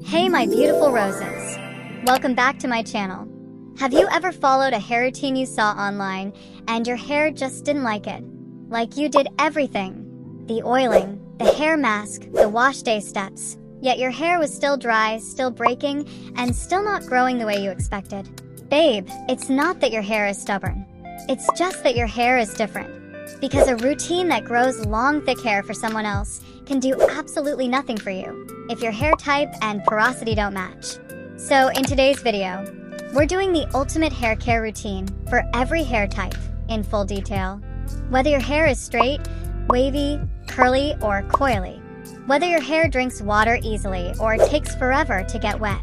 Hey my beautiful roses! Welcome back to my channel. Have you ever followed a hair routine you saw online and your hair just didn't like it? Like you did everything. The oiling, the hair mask, the wash day steps. Yet your hair was still dry, still breaking, and still not growing the way you expected. Babe, it's not that your hair is stubborn. It's just that your hair is different. Because a routine that grows long, thick hair for someone else can do absolutely nothing for you if your hair type and porosity don't match. So in today's video, we're doing the ultimate hair care routine for every hair type in full detail. Whether your hair is straight, wavy, curly, or coily. Whether your hair drinks water easily or takes forever to get wet.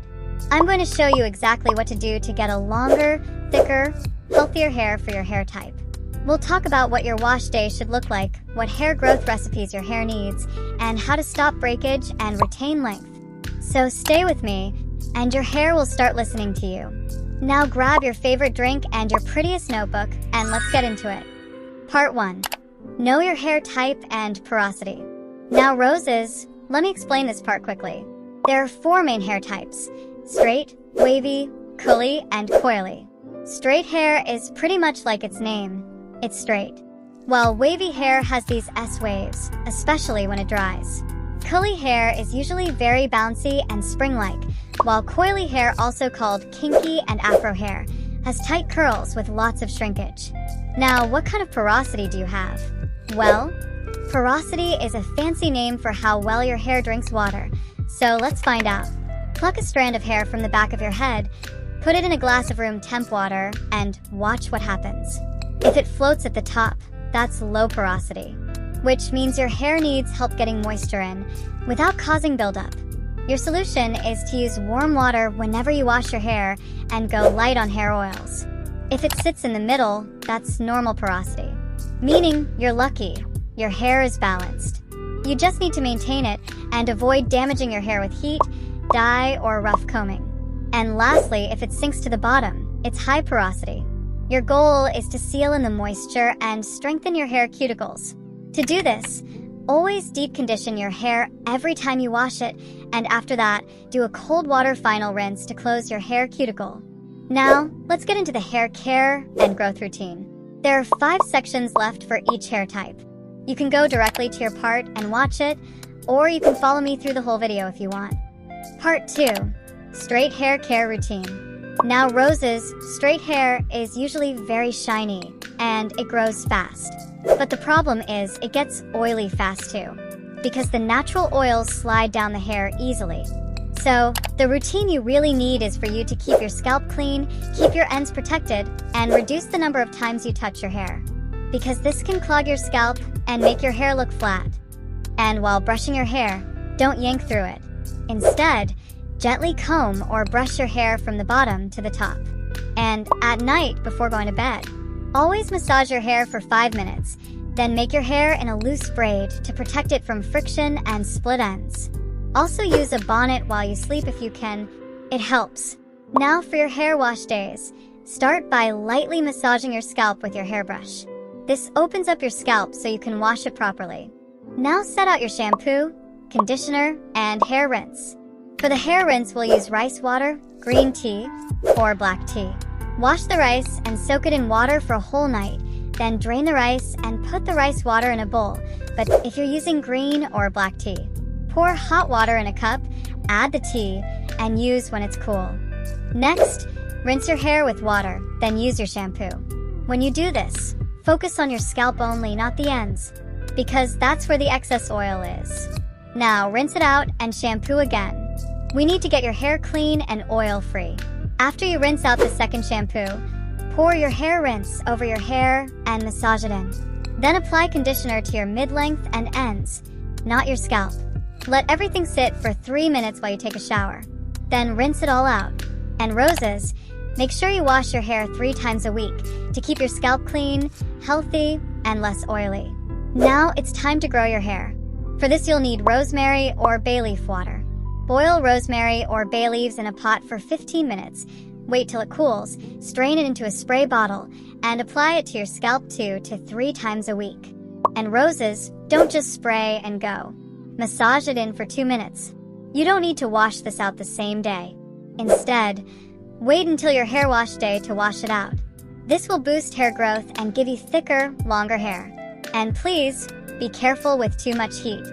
I'm going to show you exactly what to do to get a longer, thicker, healthier hair for your hair type. We'll talk about what your wash day should look like, what hair growth recipes your hair needs, and how to stop breakage and retain length. So stay with me, and your hair will start listening to you. Now grab your favorite drink and your prettiest notebook, and let's get into it. Part 1. Know your hair type and porosity. Now roses, let me explain this part quickly. There are 4 main hair types: straight, wavy, curly, and coily. Straight hair is pretty much like its name. It's straight. While wavy hair has these S-waves, especially when it dries. Curly hair is usually very bouncy and spring-like, while coily hair, also called kinky and afro hair, has tight curls with lots of shrinkage. Now, what kind of porosity do you have? Well, porosity is a fancy name for how well your hair drinks water, so let's find out. Pluck a strand of hair from the back of your head, put it in a glass of room temp water, and watch what happens. If it floats at the top, that's low porosity, which means your hair needs help getting moisture in without causing buildup. Your solution is to use warm water whenever you wash your hair and go light on hair oils. If it sits in the middle, that's normal porosity, meaning you're lucky, your hair is balanced. You just need to maintain it and avoid damaging your hair with heat, dye, or rough combing. And lastly, if it sinks to the bottom, it's high porosity. Your goal is to seal in the moisture and strengthen your hair cuticles. To do this, always deep condition your hair every time you wash it, and after that, do a cold water final rinse to close your hair cuticle. Now, let's get into the hair care and growth routine. There are 5 sections left for each hair type. You can go directly to your part and watch it, or you can follow me through the whole video if you want. Part 2. Straight hair care routine. Now roses, straight hair is usually very shiny, and it grows fast. But the problem is it gets oily fast too, because the natural oils slide down the hair easily. So, the routine you really need is for you to keep your scalp clean, keep your ends protected, and reduce the number of times you touch your hair. Because this can clog your scalp and make your hair look flat. And while brushing your hair, don't yank through it. Instead, gently comb or brush your hair from the bottom to the top. And at night before going to bed, always massage your hair for 5 minutes, then make your hair in a loose braid to protect it from friction and split ends. Also use a bonnet while you sleep if you can. It helps. Now for your hair wash days, start by lightly massaging your scalp with your hairbrush. This opens up your scalp so you can wash it properly. Now set out your shampoo, conditioner, and hair rinse. For the hair rinse, we'll use rice water, green tea, or black tea. Wash the rice and soak it in water for a whole night. Then drain the rice and put the rice water in a bowl. But if you're using green or black tea, pour hot water in a cup, add the tea, and use when it's cool. Next, rinse your hair with water, then use your shampoo. When you do this, focus on your scalp only, not the ends, because that's where the excess oil is. Now rinse it out and shampoo again. We need to get your hair clean and oil-free. After you rinse out the second shampoo, pour your hair rinse over your hair and massage it in. Then apply conditioner to your mid-length and ends, not your scalp. Let everything sit for 3 minutes while you take a shower. Then rinse it all out. And roses, make sure you wash your hair 3 times a week to keep your scalp clean, healthy, and less oily. Now it's time to grow your hair. For this you'll need rosemary or bay leaf water. Boil rosemary or bay leaves in a pot for 15 minutes. Wait till it cools, strain it into a spray bottle, and apply it to your scalp 2 to 3 times a week. And roses, don't just spray and go. Massage it in for 2 minutes. You don't need to wash this out the same day. Instead, wait until your hair wash day to wash it out. This will boost hair growth and give you thicker, longer hair. And please, be careful with too much heat.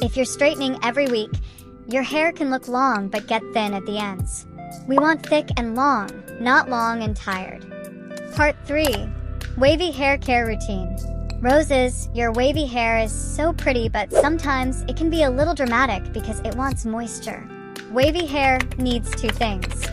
If you're straightening every week, your hair can look long but get thin at the ends. We want thick and long, not long and tired. Part 3. Wavy Hair Care Routine. Roses, your wavy hair is so pretty, but sometimes it can be a little dramatic because it wants moisture. Wavy hair needs 2 things: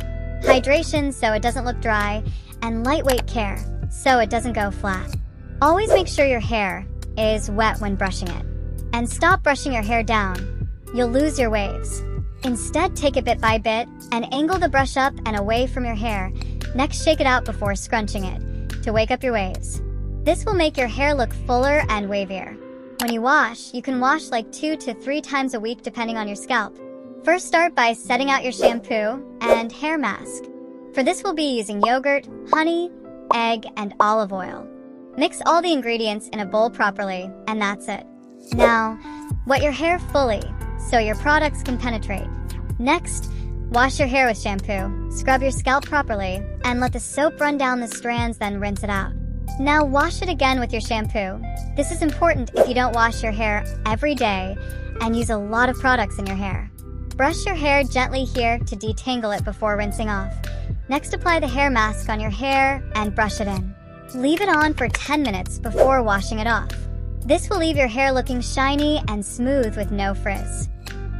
hydration so it doesn't look dry, and lightweight care so it doesn't go flat. Always make sure your hair is wet when brushing it. And stop brushing your hair down. You'll lose your waves. Instead, take it bit by bit and angle the brush up and away from your hair. Next, shake it out before scrunching it to wake up your waves. This will make your hair look fuller and wavier. When you wash, you can wash like 2 to 3 times a week depending on your scalp. First, start by setting out your shampoo and hair mask. For this, we'll be using yogurt, honey, egg, and olive oil. Mix all the ingredients in a bowl properly, and that's it. Now, wet your hair fully so your products can penetrate. Next, wash your hair with shampoo, scrub your scalp properly, and let the soap run down the strands, then rinse it out. Now wash it again with your shampoo. This is important if you don't wash your hair every day and use a lot of products in your hair. Brush your hair gently here to detangle it before rinsing off. Next, apply the hair mask on your hair and brush it in. Leave it on for 10 minutes before washing it off. This will leave your hair looking shiny and smooth with no frizz.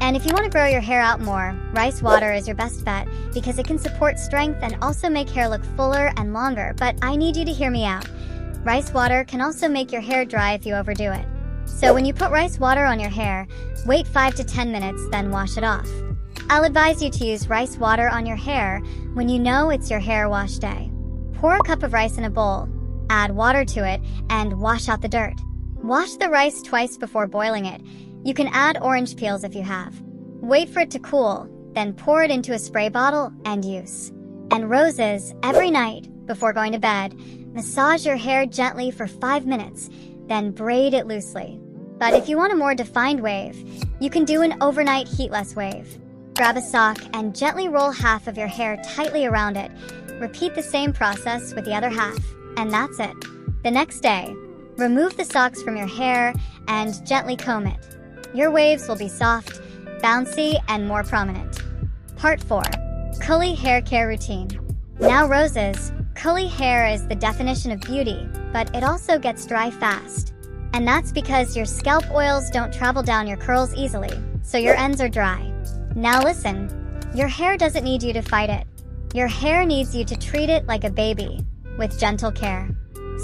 And if you want to grow your hair out more, rice water is your best bet because it can support strength and also make hair look fuller and longer, but I need you to hear me out. Rice water can also make your hair dry if you overdo it. So when you put rice water on your hair, wait 5 to 10 minutes, then wash it off. I'll advise you to use rice water on your hair when you know it's your hair wash day. Pour a cup of rice in a bowl, add water to it, and wash out the dirt. Wash the rice twice before boiling it. You can add orange peels if you have. Wait for it to cool, then pour it into a spray bottle and use. And roses, every night before going to bed, massage your hair gently for 5 minutes, then braid it loosely. But if you want a more defined wave, you can do an overnight heatless wave. Grab a sock and gently roll half of your hair tightly around it. Repeat the same process with the other half, and that's it. The next day, remove the socks from your hair and gently comb it. Your waves will be soft, bouncy, and more prominent. Part 4. Coily Hair Care Routine. Now roses, coily hair is the definition of beauty, but it also gets dry fast. And that's because your scalp oils don't travel down your curls easily, so your ends are dry. Now listen, your hair doesn't need you to fight it. Your hair needs you to treat it like a baby, with gentle care.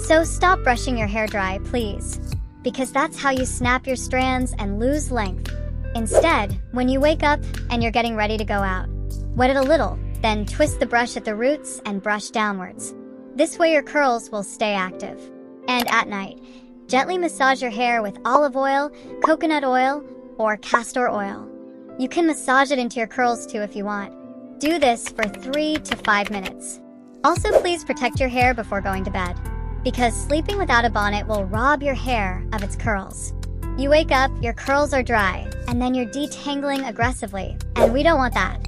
So stop brushing your hair dry, please, because that's how you snap your strands and lose length. Instead, when you wake up and you're getting ready to go out, wet it a little, then twist the brush at the roots and brush downwards. This way your curls will stay active. And at night, gently massage your hair with olive oil, coconut oil, or castor oil. You can massage it into your curls too if you want. Do this for 3 to 5 minutes. Also, please protect your hair before going to bed, because sleeping without a bonnet will rob your hair of its curls. You wake up, your curls are dry, and then you're detangling aggressively, and we don't want that.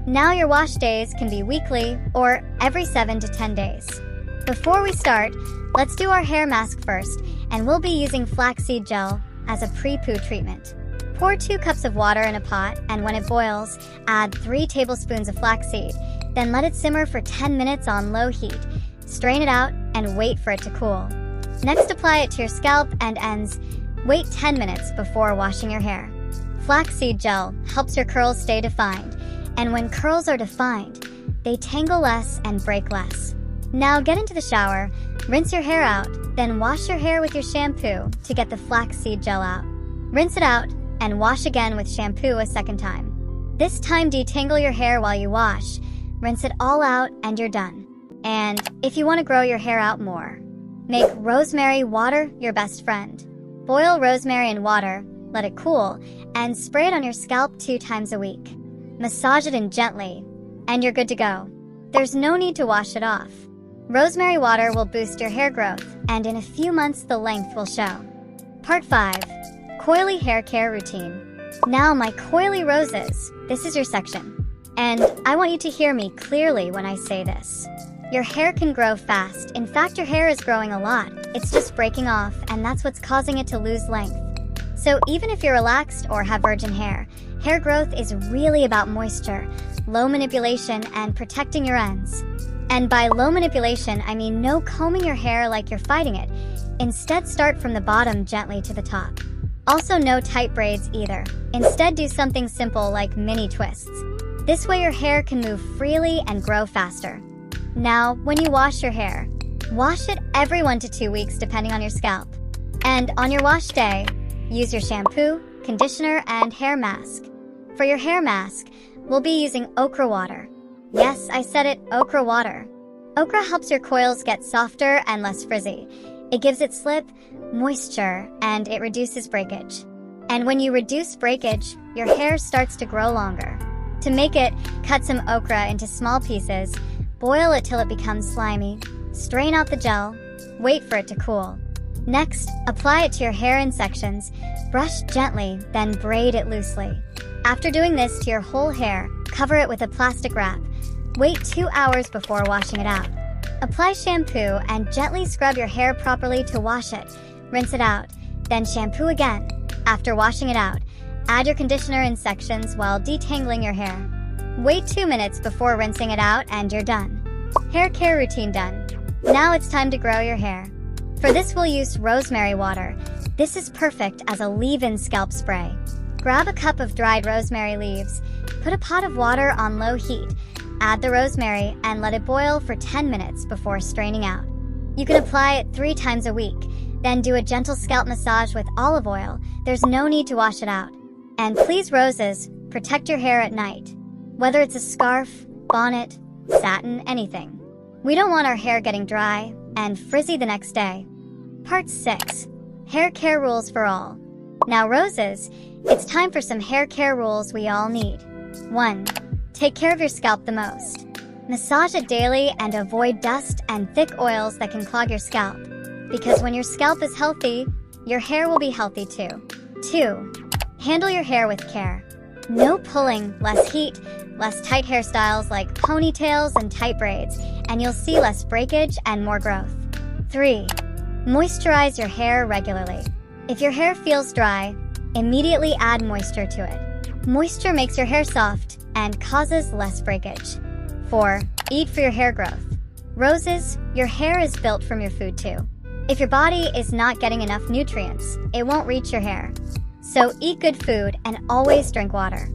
Now your wash days can be weekly or every 7 to 10 days. Before we start, let's do our hair mask first, and we'll be using flaxseed gel as a pre-poo treatment. Pour 2 cups of water in a pot, and when it boils, add 3 tablespoons of flaxseed. Then let it simmer for 10 minutes on low heat. Strain it out and wait for it to cool. Next, apply it to your scalp and ends. Wait 10 minutes before washing your hair. Flaxseed gel helps your curls stay defined, and when curls are defined, they tangle less and break less. Now get into the shower, rinse your hair out, then wash your hair with your shampoo to get the flaxseed gel out. Rinse it out and wash again with shampoo a second time. This time, detangle your hair while you wash. Rinse it all out and you're done. And if you want to grow your hair out more, make rosemary water your best friend. Boil rosemary in water, let it cool, and spray it on your scalp 2 times a week. Massage it in gently, and you're good to go. There's no need to wash it off. Rosemary water will boost your hair growth, and in a few months the length will show. Part 5. Coily Hair Care Routine. Now my coily roses, this is your section. And I want you to hear me clearly when I say this. Your hair can grow fast. In fact, your hair is growing a lot. It's just breaking off, and that's what's causing it to lose length. So even if you're relaxed or have virgin hair growth is really about moisture, low manipulation, and protecting your ends. And by low manipulation, I mean no combing your hair like you're fighting it. Instead, start from the bottom gently to the top. Also, no tight braids either. Instead, do something simple like mini twists. This way your hair can move freely and grow faster. Now, when you wash your hair, wash it every 1 to 2 weeks depending on your scalp. And on your wash day, use your shampoo, conditioner, and hair mask. For your hair mask, we'll be using okra water. Yes, I said it, okra water. Okra helps your coils get softer and less frizzy. It gives it slip, moisture, and it reduces breakage. And when you reduce breakage, your hair starts to grow longer. To make it, cut some okra into small pieces, boil it till it becomes slimy, strain out the gel, wait for it to cool. Next, apply it to your hair in sections, brush gently, then braid it loosely. After doing this to your whole hair, cover it with a plastic wrap. Wait 2 hours before washing it out. Apply shampoo and gently scrub your hair properly to wash it. Rinse it out, then shampoo again. After washing it out, add your conditioner in sections while detangling your hair. Wait 2 minutes before rinsing it out and you're done. Hair care routine done. Now it's time to grow your hair. For this we'll use rosemary water. This is perfect as a leave-in scalp spray. Grab a cup of dried rosemary leaves, put a pot of water on low heat, add the rosemary and let it boil for 10 minutes before straining out. You can apply it 3 times a week, then do a gentle scalp massage with olive oil. There's no need to wash it out. And please roses, protect your hair at night. Whether it's a scarf, bonnet, satin, anything. We don't want our hair getting dry and frizzy the next day. Part 6. Hair care rules for all. Now roses, it's time for some hair care rules we all need. 1. Take care of your scalp the most. Massage it daily and avoid dust and thick oils that can clog your scalp. Because when your scalp is healthy, your hair will be healthy too. 2. Handle your hair with care. No pulling, less heat, less tight hairstyles like ponytails and tight braids, and you'll see less breakage and more growth. 3. Moisturize your hair regularly. If your hair feels dry, immediately add moisture to it. Moisture makes your hair soft and causes less breakage. 4. Eat for your hair growth. Roses, your hair is built from your food too. If your body is not getting enough nutrients, it won't reach your hair. So eat good food and always drink water.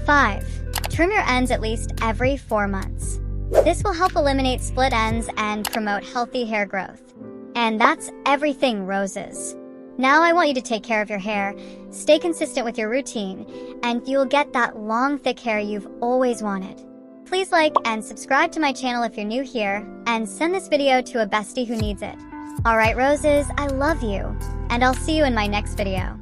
5. Trim your ends at least every 4 months. This will help eliminate split ends and promote healthy hair growth. And that's everything roses. Now I want you to take care of your hair, stay consistent with your routine, and you'll get that long, thick hair you've always wanted. Please like and subscribe to my channel if you're new here, and send this video to a bestie who needs it. Alright roses, I love you, and I'll see you in my next video.